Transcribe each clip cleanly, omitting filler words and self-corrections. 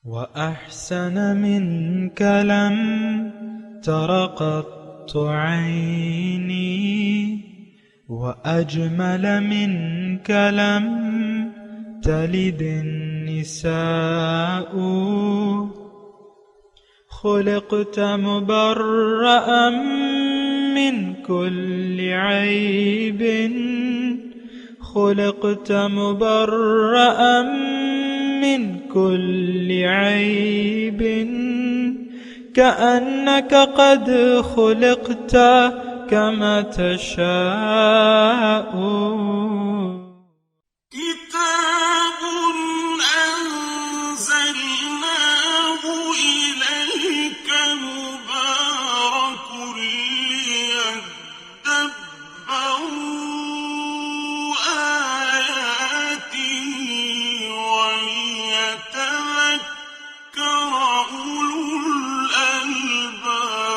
وأحسن منك لم تر قط عيني وأجمل منك لم تلد النساء خلقت مبرأ من كل عيب خلقت مبرأ من كل عيب كأنك قد خلقت كما تشاء كتاب أنزلناه إليك مبارك ليدبروا آياته وليتذكر أولو الألباب۔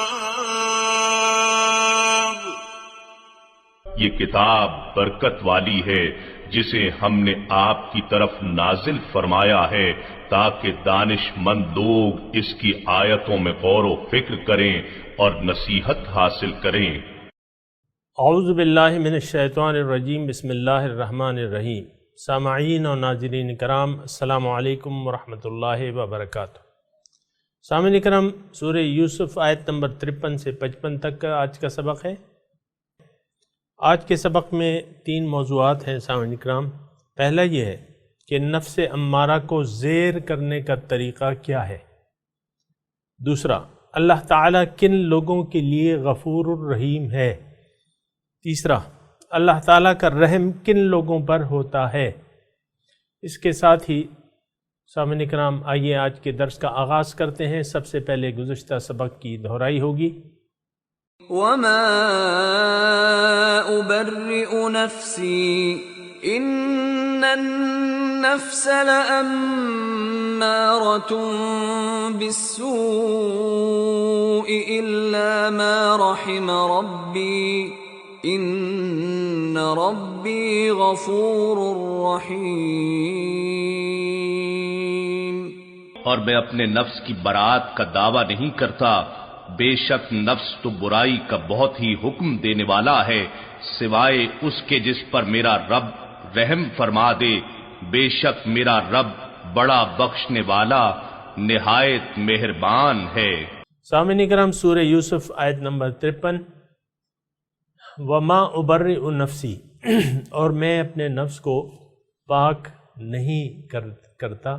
یہ کتاب برکت والی ہے جسے ہم نے آپ کی طرف نازل فرمایا ہے تاکہ دانش مند لوگ اس کی آیتوں میں غور و فکر کریں اور نصیحت حاصل کریں۔ اعوذ باللہ من الشیطان الرجیم، بسم اللہ الرحمن الرحیم۔ سامعین اور ناظرین کرام، السلام علیکم ورحمۃ اللہ وبرکاتہ۔ سامعین کرام، سورہ یوسف آیت نمبر 53 سے 55 تک کا آج کا سبق ہے۔ آج کے سبق میں 3 موضوعات ہیں سامعین کرام۔ پہلا یہ ہے کہ نفس امارہ کو زیر کرنے کا طریقہ کیا ہے۔ دوسرا، اللہ تعالیٰ کن لوگوں کے لیے غفور الرحیم ہے۔ تیسرا، اللہ تعالیٰ کا رحم کن لوگوں پر ہوتا ہے۔ اس کے ساتھ ہی سامعین کرام، آئیے آج کے درس کا آغاز کرتے ہیں۔ سب سے پہلے گزشتہ سبق کی دہرائی ہوگی۔ وما أبرئ نفسي إن النفس لأمارة بالسوء إلا ما رحم ربي إن ربي غفور رحيم۔ اور میں اپنے نفس کی برات کا دعویٰ نہیں کرتا، بے شک نفس تو برائی کا بہت ہی حکم دینے والا ہے، سوائے اس کے جس پر میرا رب رحم فرما دے، بے شک میرا رب بڑا بخشنے والا نہایت مہربان ہے۔ سامعین کرام، سورہ یوسف آیت نمبر 53۔ وما ابرئ نفسی، اور میں اپنے نفس کو پاک نہیں کرتا۔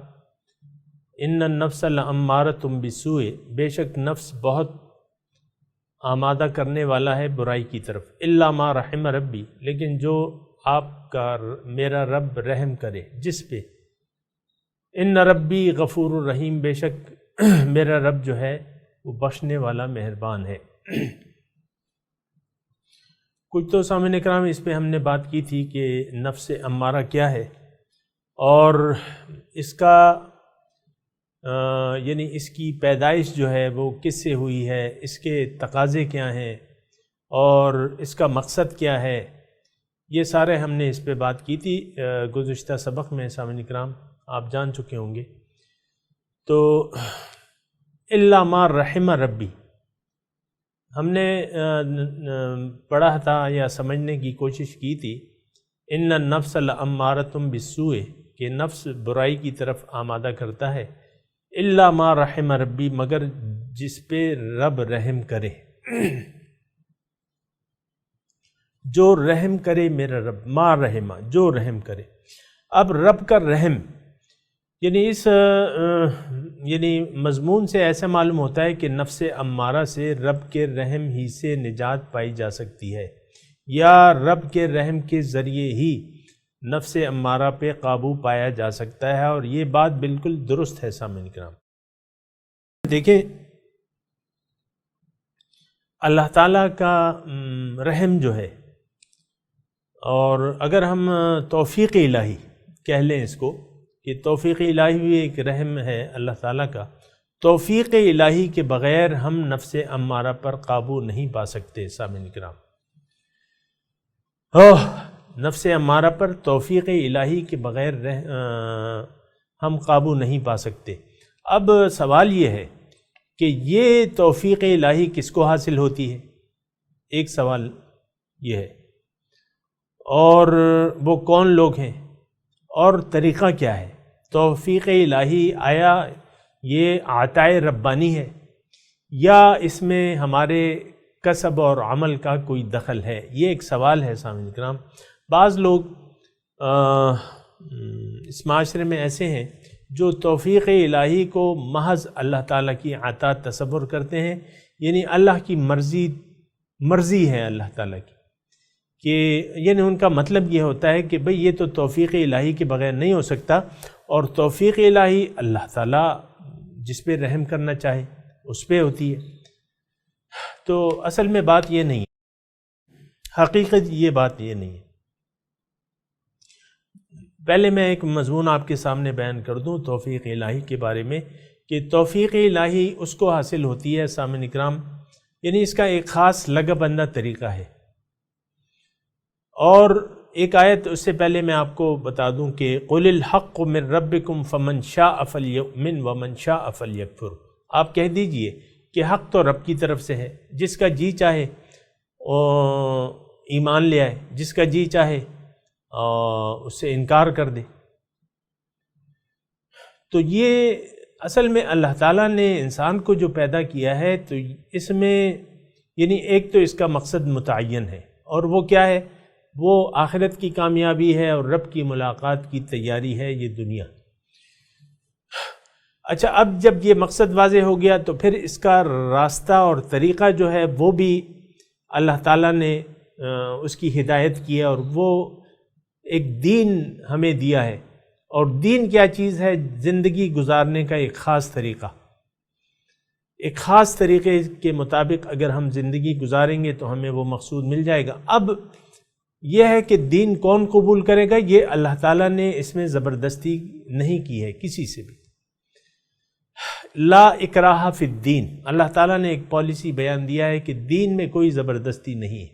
ان النفس لامارۃ بالسوء، بے شک نفس بہت آمادہ کرنے والا ہے برائی کی طرف۔ الا ما رحم ربی، لیکن جو آپ کا میرا رب رحم کرے جس پہ۔ ان ربی غفور الرحیم، بے شک میرا رب جو ہے وہ بخشنے والا مہربان ہے۔ کچھ تو سامعین کرام اس پہ ہم نے بات کی تھی کہ نفس امارہ کیا ہے، اور اس کا یعنی اس کی پیدائش جو ہے وہ کس سے ہوئی ہے، اس کے تقاضے کیا ہیں، اور اس کا مقصد کیا ہے، یہ سارے ہم نے اس پہ بات کی تھی گزشتہ سبق میں۔ سامعین کرام آپ جان چکے ہوں گے۔ تو الا ما رحم ربی ہم نے پڑھا تھا یا سمجھنے کی کوشش کی تھی، ان النفس لامارۃ بالسوء، کہ نفس برائی کی طرف آمادہ کرتا ہے، الا ما رحم ربی، مگر جس پہ رب رحم کرے۔ جو رحم کرے میرا رب، ما رحمہ، جو رحم کرے۔ اب رب کا رحم یعنی اس مضمون سے ایسا معلوم ہوتا ہے کہ نفس امارہ سے رب کے رحم ہی سے نجات پائی جا سکتی ہے، یا رب کے رحم کے ذریعے ہی نفس امارہ پہ قابو پایا جا سکتا ہے، اور یہ بات بالکل درست ہے سامعین کرام۔ دیکھیں، اللہ تعالیٰ کا رحم جو ہے، اور اگر ہم توفیق الہی کہہ لیں اس کو، کہ توفیق الہی بھی ایک رحم ہے اللہ تعالیٰ کا، توفیق الہی کے بغیر ہم نفس امارہ پر قابو نہیں پا سکتے سامعین کرام۔ نفس امارہ پر توفیق الہی کے بغیر ہم قابو نہیں پا سکتے۔ اب سوال یہ ہے کہ یہ توفیق الہی کس کو حاصل ہوتی ہے؟ ایک سوال یہ ہے، اور وہ کون لوگ ہیں اور طریقہ کیا ہے؟ توفیق الہی آیا یہ عطائے ربانی ہے یا اس میں ہمارے کسب اور عمل کا کوئی دخل ہے؟ یہ ایک سوال ہے سامعین کرام۔ بعض لوگ اس معاشرے میں ایسے ہیں جو توفیق الہی کو محض اللہ تعالیٰ کی عطا تصور کرتے ہیں، یعنی اللہ کی مرضی ہے اللہ تعالیٰ کی، کہ یعنی ان کا مطلب یہ ہوتا ہے کہ بھئی یہ تو توفیق الہی کے بغیر نہیں ہو سکتا، اور توفیق الہی اللہ تعالیٰ جس پہ رحم کرنا چاہے اس پہ ہوتی ہے۔ تو اصل میں بات یہ نہیں ہے، حقیقت یہ بات یہ نہیں ہے۔ پہلے میں ایک مضمون آپ کے سامنے بیان کر دوں توفیق الہی کے بارے میں، کہ توفیق الہی اس کو حاصل ہوتی ہے سامعین اکرام، یعنی اس کا ایک خاص لگا بندہ طریقہ ہے۔ اور ایک آیت اس سے پہلے میں آپ کو بتا دوں کہ قُلِ الْحَقُّ مِن رَبِّكُمْ فَمَنْ شَاءَ فَلْيُؤْمِنْ وَمَنْ شَاءَ فَلْيَكْفُرْ۔ آپ کہہ دیجئے کہ حق تو رب کی طرف سے ہے، جس کا جی چاہے ایمان لے آئے، جس کا جی چاہے اس سے انکار کر دے۔ تو یہ اصل میں اللہ تعالیٰ نے انسان کو جو پیدا کیا ہے تو اس میں یعنی ایک تو اس کا مقصد متعین ہے، اور وہ کیا ہے؟ وہ آخرت کی کامیابی ہے اور رب کی ملاقات کی تیاری ہے یہ دنیا۔ اچھا، اب جب یہ مقصد واضح ہو گیا تو پھر اس کا راستہ اور طریقہ جو ہے وہ بھی اللہ تعالیٰ نے اس کی ہدایت کی ہے، اور وہ ایک دین ہمیں دیا ہے۔ اور دین کیا چیز ہے؟ زندگی گزارنے کا ایک خاص طریقہ، ایک خاص طریقے کے مطابق اگر ہم زندگی گزاریں گے تو ہمیں وہ مقصود مل جائے گا۔ اب یہ ہے کہ دین کون قبول کرے گا، یہ اللہ تعالیٰ نے اس میں زبردستی نہیں کی ہے کسی سے بھی۔ لا اکراہ فی الدین، اللہ تعالیٰ نے ایک پالیسی بیان دیا ہے کہ دین میں کوئی زبردستی نہیں ہے۔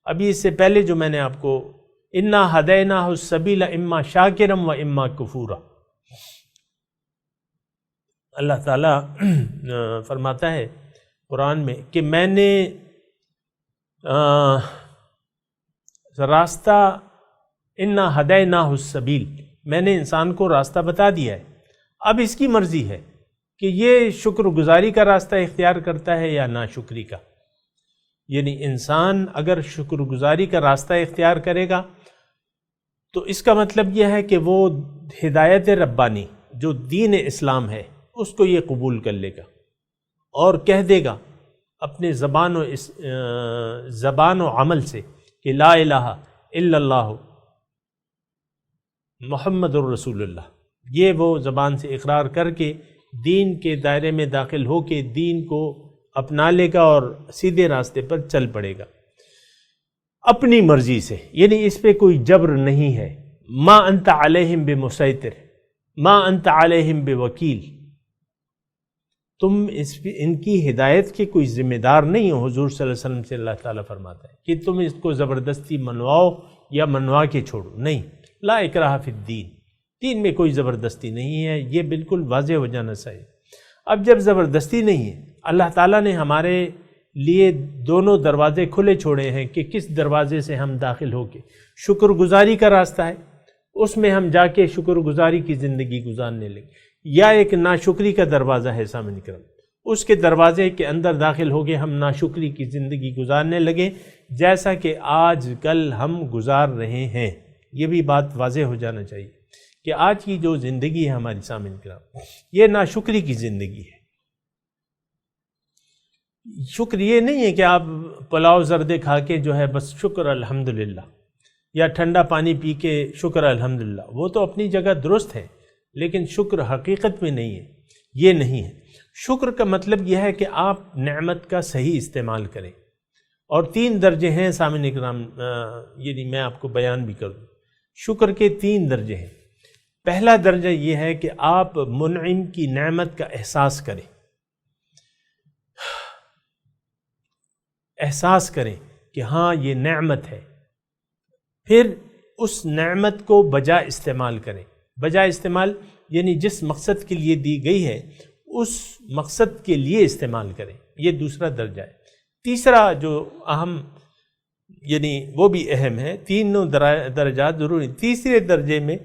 ابھی اس سے پہلے جو میں نے آپ کو اِنَّا هَدَيْنَاهُ السَّبِيلَ اِمَّا شَاكِرًا وَإِمَّا كُفُورًا، اللہ تعالیٰ فرماتا ہے قرآن میں کہ میں نے راستہ اِنَّا هَدَيْنَاهُ السَّبِيلَ، میں نے انسان کو راستہ بتا دیا ہے، اب اس کی مرضی ہے کہ یہ شکر گزاری کا راستہ اختیار کرتا ہے یا ناشکری کا۔ یعنی انسان اگر شکر گزاری کا راستہ اختیار کرے گا تو اس کا مطلب یہ ہے کہ وہ ہدایت ربانی جو دین اسلام ہے اس کو یہ قبول کر لے گا اور کہہ دے گا اپنے زبان و عمل سے کہ لا الہ الا اللہ محمد الرسول اللہ، یہ وہ زبان سے اقرار کر کے دین کے دائرے میں داخل ہو کے دین کو اپنا لے گا اور سیدھے راستے پر چل پڑے گا اپنی مرضی سے، یعنی اس پہ کوئی جبر نہیں ہے۔ ما انت علیہم بمسیطر ما انت علیہم بوکیل، تم ان کی ہدایت کے کوئی ذمہ دار نہیں ہو۔ حضور صلی اللہ علیہ وسلم سے اللہ تعالیٰ فرماتا ہے کہ تم اس کو زبردستی منواؤ یا منوا کے چھوڑو، نہیں۔ لا اکراہ فی الدین، دین میں کوئی زبردستی نہیں ہے، یہ بالکل واضح ہو جانا چاہیے۔ اب جب زبردستی نہیں ہے، اللہ تعالیٰ نے ہمارے لیے دونوں دروازے کھلے چھوڑے ہیں کہ کس دروازے سے ہم داخل ہو کے شکر گزاری کا راستہ ہے، اس میں ہم جا کے شکر گزاری کی زندگی گزارنے لگے، یا ایک ناشکری کا دروازہ ہے سامنے کرم، اس کے دروازے کے اندر داخل ہو گئے ہم ناشکری کی زندگی گزارنے لگے، جیسا کہ آج کل ہم گزار رہے ہیں۔ یہ بھی بات واضح ہو جانا چاہیے کہ آج کی جو زندگی ہے ہماری سامنے کرام، یہ ناشکری کی زندگی ہے۔ شکر یہ نہیں ہے کہ آپ پلاؤ زردے کھا کے جو ہے بس شکر الحمدللہ، یا ٹھنڈا پانی پی کے شکر الحمدللہ، وہ تو اپنی جگہ درست ہے، لیکن شکر حقیقت میں نہیں ہے، یہ نہیں ہے۔ شکر کا مطلب یہ ہے کہ آپ نعمت کا صحیح استعمال کریں، اور 3 درجے ہیں سامعین کرام، یعنی میں آپ کو بیان بھی کر دوں۔ شکر کے 3 درجے ہیں۔ پہلا درجہ یہ ہے کہ آپ منعم کی نعمت کا احساس کریں، احساس کریں کہ ہاں یہ نعمت ہے، پھر اس نعمت کو بجا استعمال کریں، بجائے استعمال یعنی جس مقصد کے لیے دی گئی ہے اس مقصد کے لیے استعمال کریں، یہ دوسرا درجہ ہے۔ تیسرا جو اہم یعنی وہ بھی اہم ہے، تینوں درجات ضروری۔ تیسرے درجے میں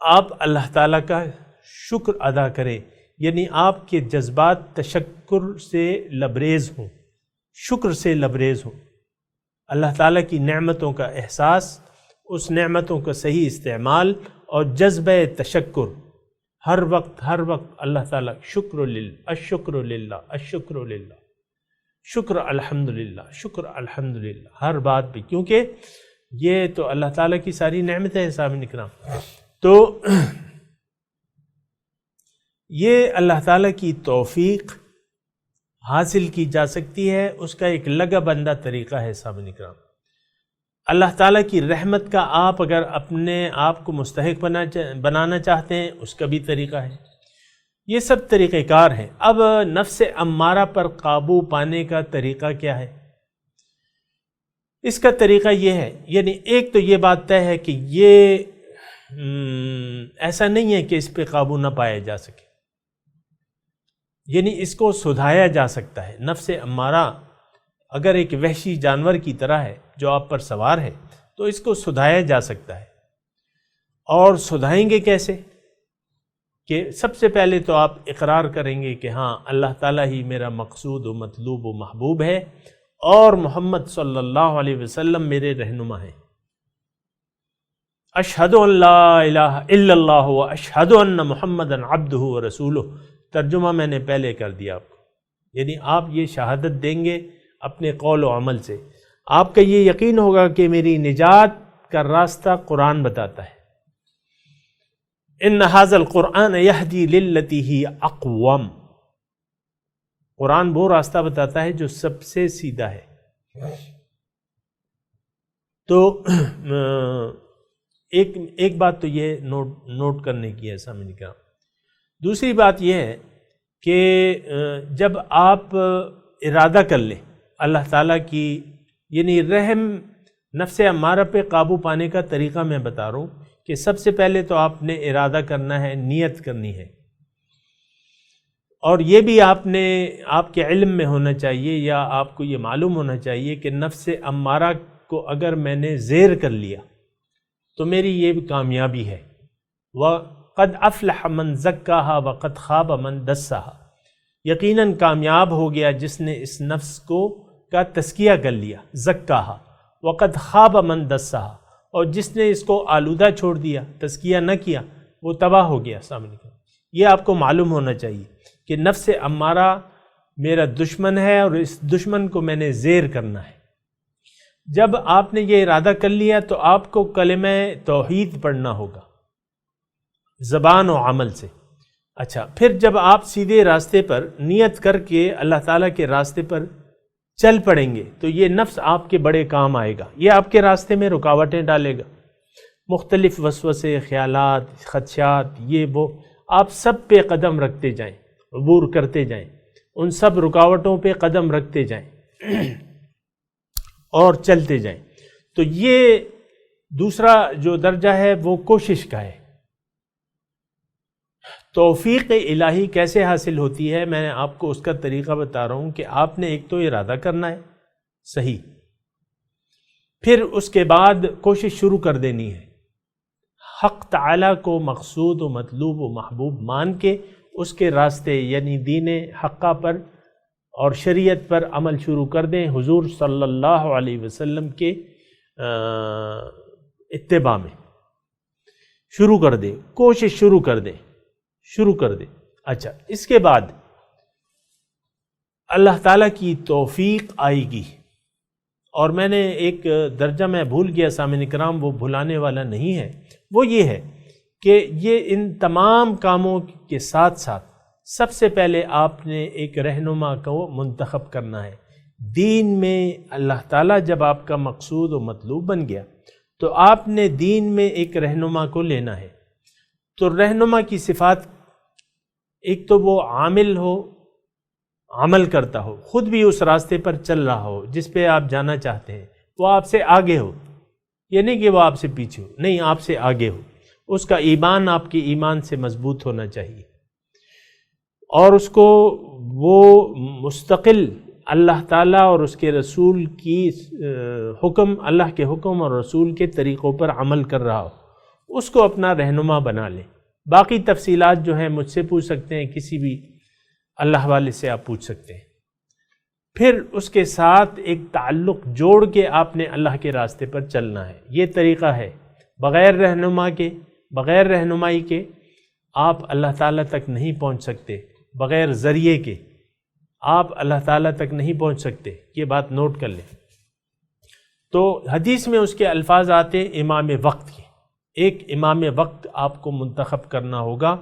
آپ اللہ تعالیٰ کا شکر ادا کریں، یعنی آپ کے جذبات تشکر سے لبریز ہوں، شکر سے لبریز ہوں، اللہ تعالیٰ کی نعمتوں کا احساس، اس نعمتوں کا صحیح استعمال اور جذبہ تشکر ہر وقت اللہ تعالیٰ شکر للہ، الشکر للہ، الشکر للہ، شکر الحمدللہ، شکر الحمدللہ ہر بات پہ، کیونکہ یہ تو اللہ تعالیٰ کی ساری نعمتیں ہیں سامعین کرام۔ تو یہ اللہ تعالیٰ کی توفیق حاصل کی جا سکتی ہے، اس کا ایک لگا بندہ طریقہ ہے سامعین کرام۔ اللہ تعالیٰ کی رحمت کا آپ اگر اپنے آپ کو مستحق بنانا چاہتے ہیں، اس کا بھی طریقہ ہے۔ یہ سب طریقہ کار ہیں۔ اب نفس امارہ پر قابو پانے کا طریقہ کیا ہے؟ اس کا طریقہ یہ ہے، یعنی ایک تو یہ بات طے ہے کہ یہ ایسا نہیں ہے کہ اس پہ قابو نہ پایا جا سکے، یعنی اس کو سدھایا جا سکتا ہے۔ نفس امارہ اگر ایک وحشی جانور کی طرح ہے جو آپ پر سوار ہے تو اس کو سدھایا جا سکتا ہے۔ اور سدھائیں گے کیسے؟ کہ سب سے پہلے تو آپ اقرار کریں گے کہ ہاں اللہ تعالیٰ ہی میرا مقصود و مطلوب و محبوب ہے اور محمد صلی اللہ علیہ وسلم میرے رہنما ہیں۔ اشہد ان لا الہ الا اللہ و اشہد ان محمدًا عبدہ و رسولہ، ترجمہ میں نے پہلے کر دیا آپ کو، یعنی آپ یہ شہادت دیں گے اپنے قول و عمل سے، آپ کا یہ یقین ہوگا کہ میری نجات کا راستہ قرآن بتاتا ہے۔ ان ھذا القرآن یہدی للتی ہی اقوم، قرآن وہ راستہ بتاتا ہے جو سب سے سیدھا ہے۔ تو ایک بات تو یہ نوٹ کرنے کی ہے سامعین کرام۔ دوسری بات یہ ہے کہ جب آپ ارادہ کر لیں اللہ تعالیٰ کی، یعنی رحم نفس امارہ پہ قابو پانے کا طریقہ میں بتا رہا ہوں کہ سب سے پہلے تو آپ نے ارادہ کرنا ہے، نیت کرنی ہے، اور یہ بھی آپ کے علم میں ہونا چاہیے یا آپ کو یہ معلوم ہونا چاہیے کہ نفس امارہ کو اگر میں نے زیر کر لیا تو میری یہ بھی کامیابی ہے۔ وَقَدْ أَفْلَحَ مَنْ زَكَّاهَا وَقَدْ خَابَ مَنْ دَسَّاهَا، یقیناً کامیاب ہو گیا جس نے اس نفس کا تزکیہ کر لیا، زکاہا، وقد خاب من دسہا، اور جس نے اس کو آلودہ چھوڑ دیا، تزکیہ نہ کیا، وہ تباہ ہو گیا۔ سامنے یہ آپ کو معلوم ہونا چاہیے کہ نفس امارہ میرا دشمن ہے اور اس دشمن کو میں نے زیر کرنا ہے۔ جب آپ نے یہ ارادہ کر لیا تو آپ کو کلمہ توحید پڑھنا ہوگا زبان و عمل سے۔ اچھا، پھر جب آپ سیدھے راستے پر نیت کر کے اللہ تعالیٰ کے راستے پر چل پڑیں گے تو یہ نفس آپ کے بڑے کام آئے گا، یہ آپ کے راستے میں رکاوٹیں ڈالے گا، مختلف وسوسے، خیالات، خدشات، یہ وہ، آپ سب پہ قدم رکھتے جائیں، عبور کرتے جائیں، ان سب رکاوٹوں پہ قدم رکھتے جائیں اور چلتے جائیں۔ تو یہ دوسرا جو درجہ ہے وہ کوشش کا ہے۔ توفیق الہی کیسے حاصل ہوتی ہے؟ میں آپ کو اس کا طریقہ بتا رہا ہوں کہ آپ نے ایک تو ارادہ کرنا ہے صحیح، پھر اس کے بعد کوشش شروع کر دینی ہے، حق تعالیٰ کو مقصود و مطلوب و محبوب مان کے اس کے راستے یعنی دین حقہ پر اور شریعت پر عمل شروع کر دیں، حضور صلی اللہ علیہ وسلم کے اتباع میں شروع کر دیں، کوشش شروع کر دیں۔ اچھا، اس کے بعد اللہ تعالیٰ کی توفیق آئے گی، اور میں نے ایک درجہ میں بھول گیا سامعین کرام، وہ بھلانے والا نہیں ہے، وہ یہ ہے کہ یہ ان تمام کاموں کے ساتھ ساتھ سب سے پہلے آپ نے ایک رہنما کو منتخب کرنا ہے دین میں۔ اللہ تعالیٰ جب آپ کا مقصود و مطلوب بن گیا تو آپ نے دین میں ایک رہنما کو لینا ہے۔ تو رہنما کی صفات، ایک تو وہ عامل ہو، عمل کرتا ہو، خود بھی اس راستے پر چل رہا ہو جس پہ آپ جانا چاہتے ہیں، وہ آپ سے آگے ہو، یہ نہیں کہ وہ آپ سے پیچھے ہو، نہیں، آپ سے آگے ہو، اس کا ایمان آپ کے ایمان سے مضبوط ہونا چاہیے، اور اس کو وہ مستقل اللہ تعالیٰ اور اس کے رسول کی حکم، اللہ کے حکم اور رسول کے طریقوں پر عمل کر رہا ہو، اس کو اپنا رہنما بنا لیں۔ باقی تفصیلات جو ہیں مجھ سے پوچھ سکتے ہیں، کسی بھی اللہ والے سے آپ پوچھ سکتے ہیں۔ پھر اس کے ساتھ ایک تعلق جوڑ کے آپ نے اللہ کے راستے پر چلنا ہے، یہ طریقہ ہے۔ بغیر بغیر رہنمائی کے آپ اللہ تعالیٰ تک نہیں پہنچ سکتے، بغیر ذریعے کے آپ اللہ تعالیٰ تک نہیں پہنچ سکتے، یہ بات نوٹ کر لیں۔ تو حدیث میں اس کے الفاظ آتے ہیں امام وقت کے، ایک امام وقت آپ کو منتخب کرنا ہوگا۔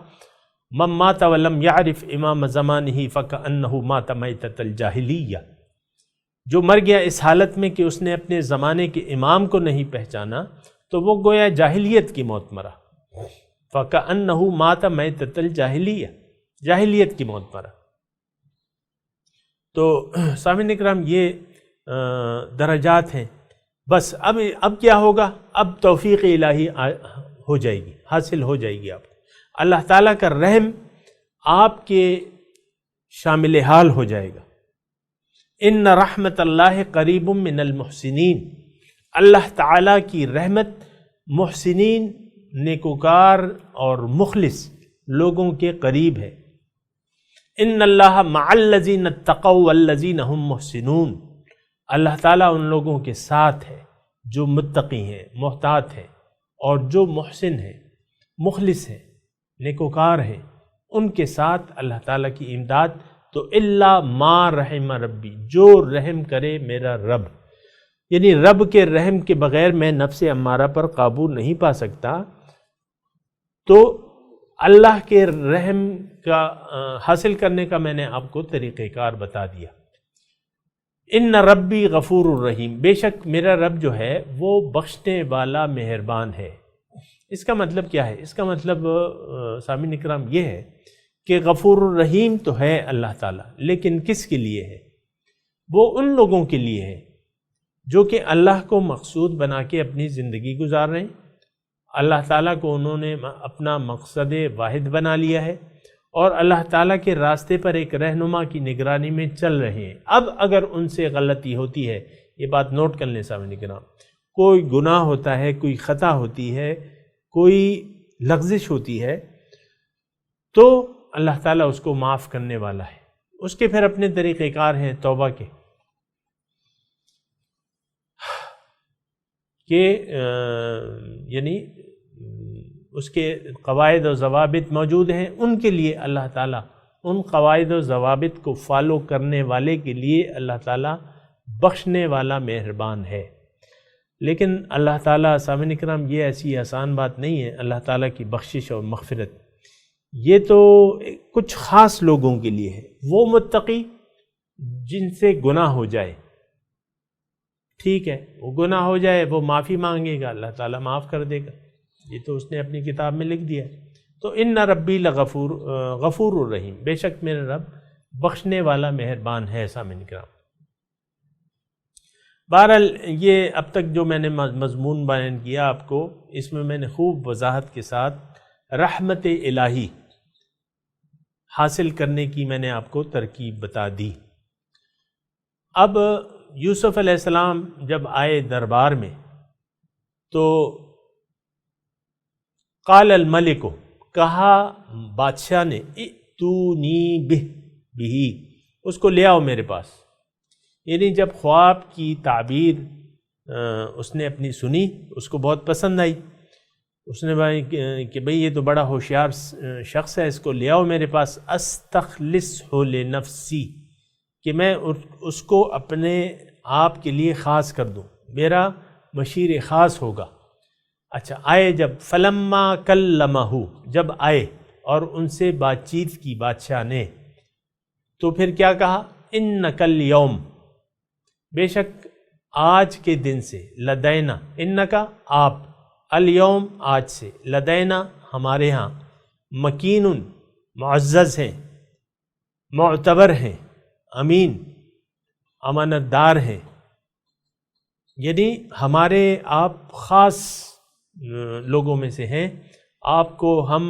من مات ولم یعرف امام زمانہ فکأنہ مات میتۃ الجاہلیہ، جو مر گیا اس حالت میں کہ اس نے اپنے زمانے کے امام کو نہیں پہچانا تو وہ گویا جاہلیت کی موت مرا، فکأنہ مات میتۃ الجاہلیہ، جاہلیت کی موت مرا۔ تو سامعین اکرام یہ درجات ہیں۔ بس اب کیا ہوگا؟ اب توفیق الہی ہو جائے گی، حاصل ہو جائے گی آپ کو، اللہ تعالیٰ کا رحم آپ کے شامل حال ہو جائے گا۔ ان رحمت اللہ قریب من المحسنین، اللہ تعالیٰ کی رحمت محسنین، نیکوکار اور مخلص لوگوں کے قریب ہے۔ ان اللہ مع الذین اتقوا والذین هم محسنون، اللہ تعالیٰ ان لوگوں کے ساتھ ہے جو متقی ہیں، محتاط ہیں، اور جو محسن ہیں، مخلص ہیں، نیکوکار ہیں، ان کے ساتھ اللہ تعالیٰ کی امداد۔ تو الا ما رحم ربی، جو رحم کرے میرا رب، یعنی رب کے رحم کے بغیر میں نفس امارہ پر قابو نہیں پا سکتا، تو اللہ کے رحم کا حاصل کرنے کا میں نے آپ کو طریقہ کار بتا دیا۔ ان ربی غفور الرحیم، بے شک میرا رب جو ہے وہ بخشنے والا مہربان ہے۔ اس کا مطلب کیا ہے؟ اس کا مطلب سامعین اکرام یہ ہے کہ غفور الرحیم تو ہے اللہ تعالیٰ، لیکن کس کے لیے ہے؟ وہ ان لوگوں کے لیے ہے جو کہ اللہ کو مقصود بنا کے اپنی زندگی گزار رہے ہیں، اللہ تعالیٰ کو انہوں نے اپنا مقصد واحد بنا لیا ہے، اور اللہ تعالیٰ کے راستے پر ایک رہنما کی نگرانی میں چل رہے ہیں۔ اب اگر ان سے غلطی ہوتی ہے، یہ بات نوٹ کر لیں سامعین کرام، کوئی گناہ ہوتا ہے، کوئی خطا ہوتی ہے، کوئی لغزش ہوتی ہے، تو اللہ تعالیٰ اس کو معاف کرنے والا ہے۔ اس کے پھر اپنے طریقہ کار ہیں توبہ کے، کہ یعنی اس کے قواعد و ضوابط موجود ہیں، ان کے لیے اللہ تعالیٰ ان قواعد و ضوابط کو فالو کرنے والے کے لیے اللہ تعالیٰ بخشنے والا مہربان ہے۔ لیکن اللہ تعالیٰ سامعین اکرام یہ ایسی آسان بات نہیں ہے، اللہ تعالیٰ کی بخشش اور مغفرت یہ تو کچھ خاص لوگوں کے لیے ہے، وہ متقی جن سے گناہ ہو جائے، ٹھیک ہے، وہ گناہ ہو جائے، وہ معافی مانگے گا، اللہ تعالیٰ معاف کر دے گا، یہ تو اس نے اپنی کتاب میں لکھ دیا ہے۔ تو ان ربی غفور الرحیم، بے شک میرا رب بخشنے والا مہربان ہے۔ سامعین کرام، بہرحال یہ اب تک جو میں نے مضمون بیان کیا آپ کو، اس میں نے خوب وضاحت کے ساتھ رحمت الہی حاصل کرنے کی میں نے آپ کو ترکیب بتا دی۔ اب یوسف علیہ السلام جب آئے دربار میں تو قال الملک، کہا بادشاہ نے، ائتونی بہ، اس کو لے آؤ میرے پاس۔ یعنی جب خواب کی تعبیر اس نے اپنی سنی، اس کو بہت پسند آئی، اس نے کہ بھئی یہ تو بڑا ہوشیار شخص ہے، اس کو لے آؤ میرے پاس، استخلصہ لنفسی، کہ میں اس کو اپنے آپ کے لیے خاص کر دوں، میرا مشیر خاص ہوگا۔ اچھا، آئے جب، فلما کلمہ، جب آئے اور ان سے بات چیت کی بادشاہ نے، تو پھر کیا کہا؟ انک الیوم، بے شک آج کے دن سے، لدینا، انکا آپ، الیوم آج سے، لدینا ہمارے ہاں، مکین معزز ہیں، معتبر ہیں، امین امانت دار ہیں، یعنی ہمارے آپ خاص لوگوں میں سے ہیں، آپ کو ہم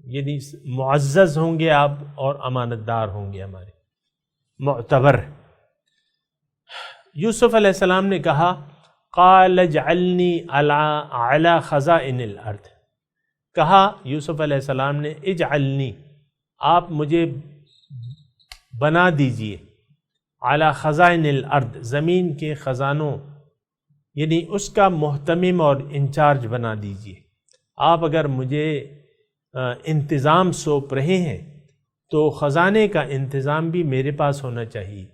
یعنی معزز ہوں گے آپ، اور امانت دار ہوں گے ہمارے، معتبر۔ یوسف علیہ السلام نے کہا قال اجعلنی علی خزائن الارض، کہا یوسف علیہ السلام نے اجعلنی، آپ مجھے بنا دیجئے، علی خزائن الارض، زمین کے خزانوں، یعنی اس کا محتمم اور انچارج بنا دیجئے۔ آپ اگر مجھے انتظام سونپ رہے ہیں تو خزانے کا انتظام بھی میرے پاس ہونا چاہیے۔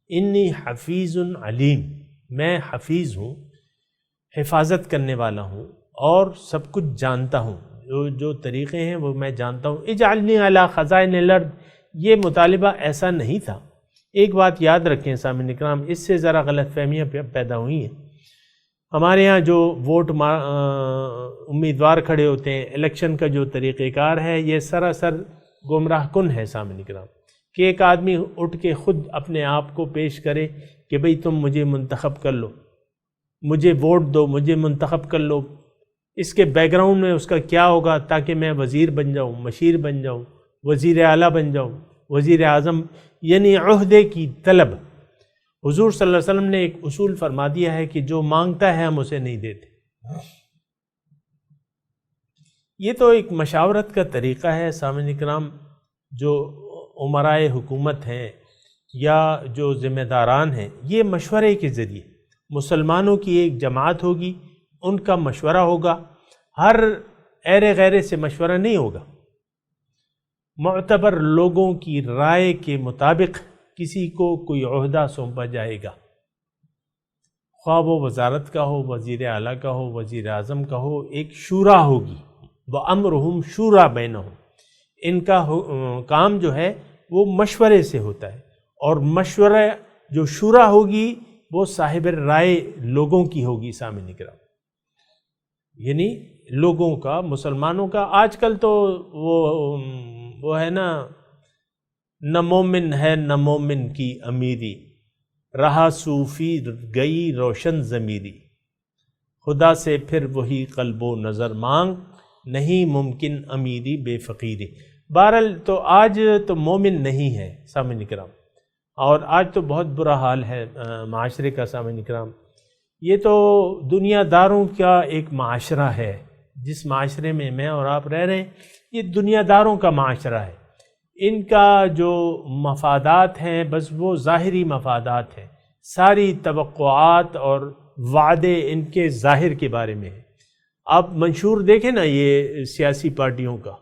انی حفیظ علیم، میں حفیظ ہوں، حفاظت کرنے والا ہوں اور سب کچھ جانتا ہوں، جو طریقے ہیں وہ میں جانتا ہوں۔ اجعلنی علی خزائن الارض، یہ مطالبہ ایسا نہیں تھا۔ ایک بات یاد رکھیں سامعین اکرام، اس سے ذرا غلط فہمیاں پیدا ہوئی ہیں۔ ہمارے ہاں جو ووٹ امیدوار کھڑے ہوتے ہیں، الیکشن کا جو طریقہ کار ہے، یہ سراسر گمراہ کن ہے سامعین اکرام، کہ ایک آدمی اٹھ کے خود اپنے آپ کو پیش کرے کہ بھئی تم مجھے منتخب کر لو، مجھے ووٹ دو، مجھے منتخب کر لو۔ اس کے بیک گراؤنڈ میں اس کا کیا ہوگا تاکہ میں وزیر بن جاؤں، مشیر بن جاؤں، وزیر اعلیٰ بن جاؤں، وزیر اعظم، یعنی عہدے کی طلب۔ حضور صلی اللہ علیہ وسلم نے ایک اصول فرما دیا ہے کہ جو مانگتا ہے ہم اسے نہیں دیتے۔ یہ تو ایک مشاورت کا طریقہ ہے سامعین اکرام، جو امرائے حکومت ہیں یا جو ذمہ داران ہیں، یہ مشورے کے ذریعے، مسلمانوں کی ایک جماعت ہوگی، ان کا مشورہ ہوگا، ہر ایرے غیرے سے مشورہ نہیں ہوگا، معتبر لوگوں کی رائے کے مطابق کسی کو کوئی عہدہ سونپا جائے گا، خواہ وہ وزارت کا ہو، وزیر اعلیٰ کا ہو، وزیر اعظم کا ہو، ایک شورا ہوگی، وَأَمْرُهُمْ شُورَىٰ بَيْنَهُمْ، ان کا کام جو ہے وہ مشورے سے ہوتا ہے، اور مشورہ جو شورا ہوگی وہ صاحب رائے لوگوں کی ہوگی سامعین اکرام، یعنی لوگوں کا، مسلمانوں کا۔ آج کل تو وہ ہے نا، نہ مومن ہے نہ مومن کی امیری، رہا صوفی گئی روشن ضمیری، خدا سے پھر وہی قلب و نظر مانگ، نہیں ممکن امیری بے فقیری۔ بہرحال تو آج تو مومن نہیں ہے سامعین اکرام، اور آج تو بہت برا حال ہے معاشرے کا سامعین اکرام۔ یہ تو دنیا داروں کا ایک معاشرہ ہے، جس معاشرے میں میں اور آپ رہ رہے ہیں، یہ دنیا داروں کا معاشرہ ہے۔ ان کا جو مفادات ہیں بس وہ ظاہری مفادات ہیں، ساری توقعات اور وعدے ان کے ظاہر کے بارے میں ہیں۔ آپ منشور دیکھیں نا یہ سیاسی پارٹیوں کا،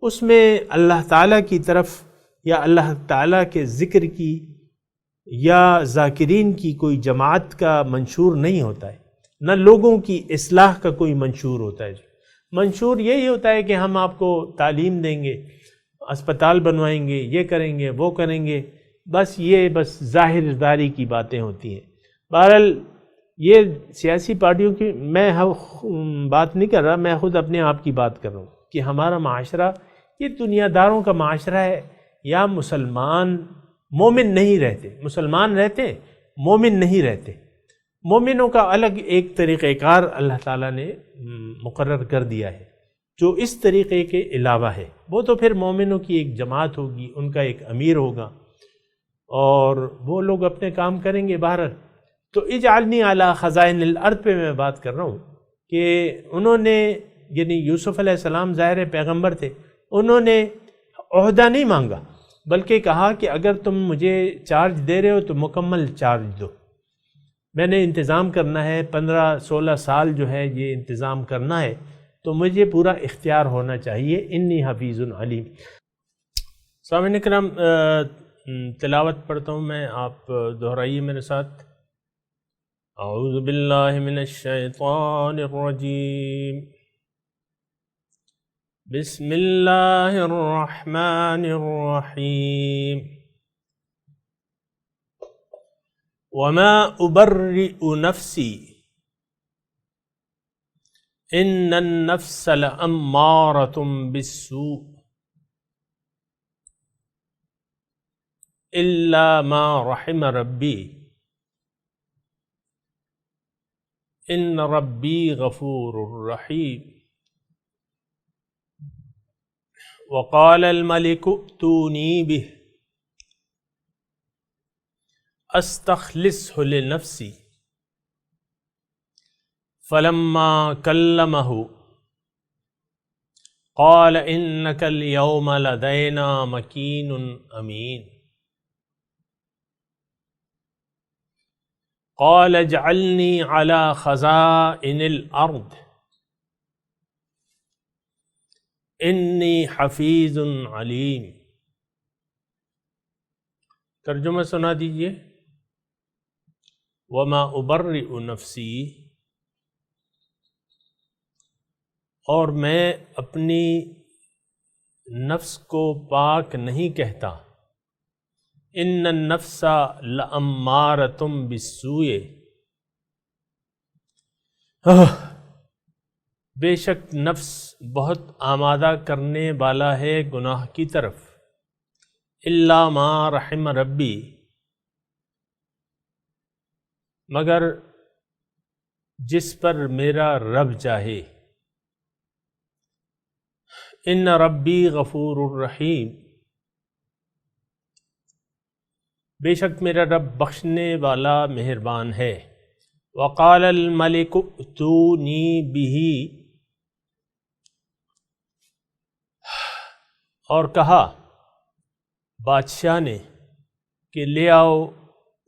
اس میں اللہ تعالیٰ کی طرف یا اللہ تعالیٰ کے ذکر کی یا ذاکرین کی کوئی جماعت کا منشور نہیں ہوتا ہے، نہ لوگوں کی اصلاح کا کوئی منشور ہوتا ہے۔ منشور یہی ہوتا ہے کہ ہم آپ کو تعلیم دیں گے، اسپتال بنوائیں گے، یہ کریں گے، وہ کریں گے، بس یہ بس ظاہر داری کی باتیں ہوتی ہیں۔ بہرحال یہ سیاسی پارٹیوں کی میں بات نہیں کر رہا، میں خود اپنے آپ کی بات کر رہا ہوں کہ ہمارا معاشرہ یہ دنیا داروں کا معاشرہ ہے، یا مسلمان مومن نہیں رہتے، مسلمان رہتے مومن نہیں رہتے۔ مومنوں کا الگ ایک طریقہ کار اللہ تعالیٰ نے مقرر کر دیا ہے، جو اس طریقے کے علاوہ ہے، وہ تو پھر مومنوں کی ایک جماعت ہوگی، ان کا ایک امیر ہوگا، اور وہ لوگ اپنے کام کریں گے۔ بہرحال تو اجعلنی علی خزائن الارض پہ میں بات کر رہا ہوں کہ انہوں نے، یعنی یوسف علیہ السلام ظاہر پیغمبر تھے، انہوں نے عہدہ نہیں مانگا، بلکہ کہا کہ اگر تم مجھے چارج دے رہے ہو تو مکمل چارج دو، میں نے انتظام کرنا ہے، 15-16 سال جو ہے یہ انتظام کرنا ہے، تو مجھے پورا اختیار ہونا چاہیے، انی حفیظ علیم۔ سامعین کرام، تلاوت پڑھتا ہوں میں، آپ دہرائیے میرے ساتھ۔ اعوذ باللہ من الشیطان الرجیم، بسم اللہ الرحمن الرحیم، وما ابرئ نفسی ان النفس لامارۃ بالسوء الا ما رحم ربی ان ربی غفور رحیم۔ وقال الملك ائتوني به استخلصه لنفسي فلما كلمه قال انك اليوم لدينا مكين امين قال اجعلني على خزائن الارض انی حفیظ علیم۔ ترجمہ سنا دیجئے۔ وما ابرئ نفسی، اور میں اپنی نفس کو پاک نہیں کہتا، ان النفس لامارۃ بالسوء، بے شک نفس بہت آمادہ کرنے والا ہے گناہ کی طرف، الا ما رحم ربی، مگر جس پر میرا رب چاہے، ان ربی غفور الرحیم، بے شک میرا رب بخشنے والا مہربان ہے۔ وقال الملک ائتونی بہ، اور کہا بادشاہ نے کہ لے آؤ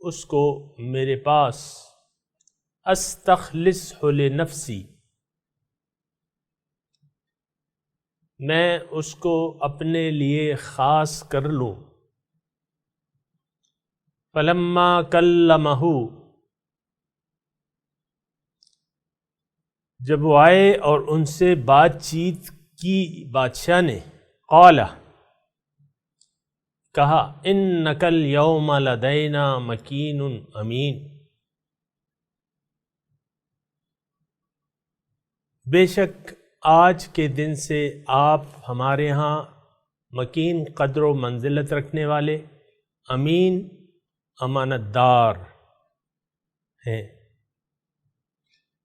اس کو میرے پاس، استخلصہ لنفسی، میں اس کو اپنے لیے خاص کر لوں۔ فلما کلمہ، جب وہ آئے اور ان سے بات چیت کی بادشاہ نے، قال، کہا انک الیوم لدینا مکین امین، بے شک آج کے دن سے آپ ہمارے ہاں مکین قدر و منزلت رکھنے والے، امین امانت دار ہیں۔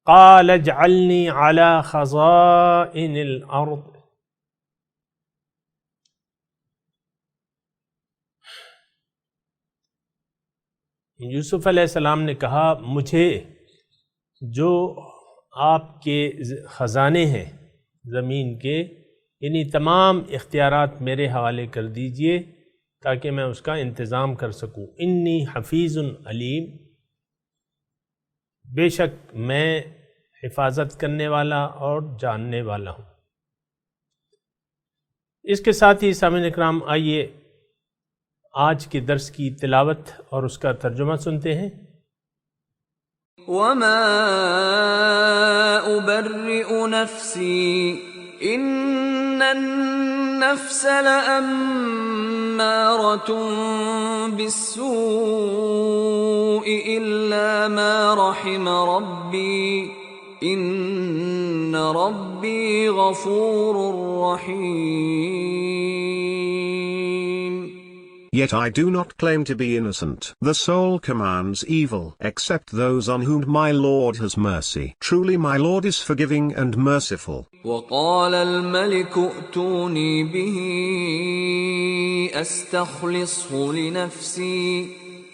قال اجعلنی علی خزائن الارض، یوسف علیہ السلام نے کہا مجھے جو آپ کے خزانے ہیں زمین کے، یعنی تمام اختیارات میرے حوالے کر دیجئے تاکہ میں اس کا انتظام کر سکوں۔ انی حفیظ علیم، بے شک میں حفاظت کرنے والا اور جاننے والا ہوں۔ اس کے ساتھ ہی سامعین اکرام آئیے آج کے درس کی تلاوت اور اس کا ترجمہ سنتے ہیں۔ وما أبرئ نفسي إن النفس لأمارة بالسوء إلا ما رحم ربي إن ربي غفور رحيم. Yet I do not claim to be innocent. The soul commands evil, except those on whom my Lord has mercy. Truly my Lord is forgiving and merciful. وقال الملك ائتوني به أستخلصه لنفسي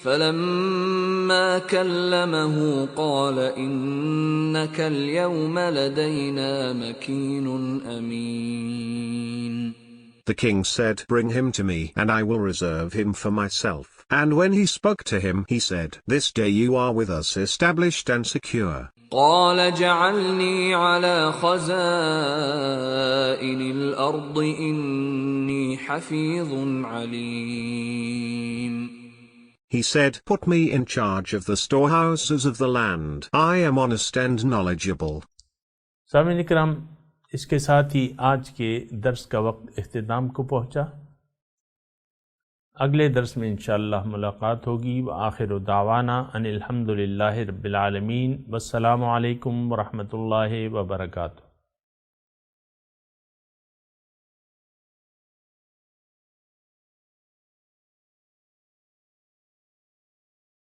فلما كلمه قال إنك اليوم لدينا مكين أمين. The king said, bring him to me, and I will reserve him for myself. And when he spoke to him, he said, this day you are with us established and secure. قال اجعلني على خزائن الأرض إني حفيظ عليم. He said, put me in charge of the storehouses of the land. I am honest and knowledgeable. سامعین اکرام، اس کے ساتھ ہی آج کے درس کا وقت اختتام کو پہنچا۔ اگلے درس میں انشاءاللہ ملاقات ہوگی۔ وآخر دعوانا ان الحمدللہ رب العالمین، والسلام علیکم ورحمۃ اللہ وبرکاتہ۔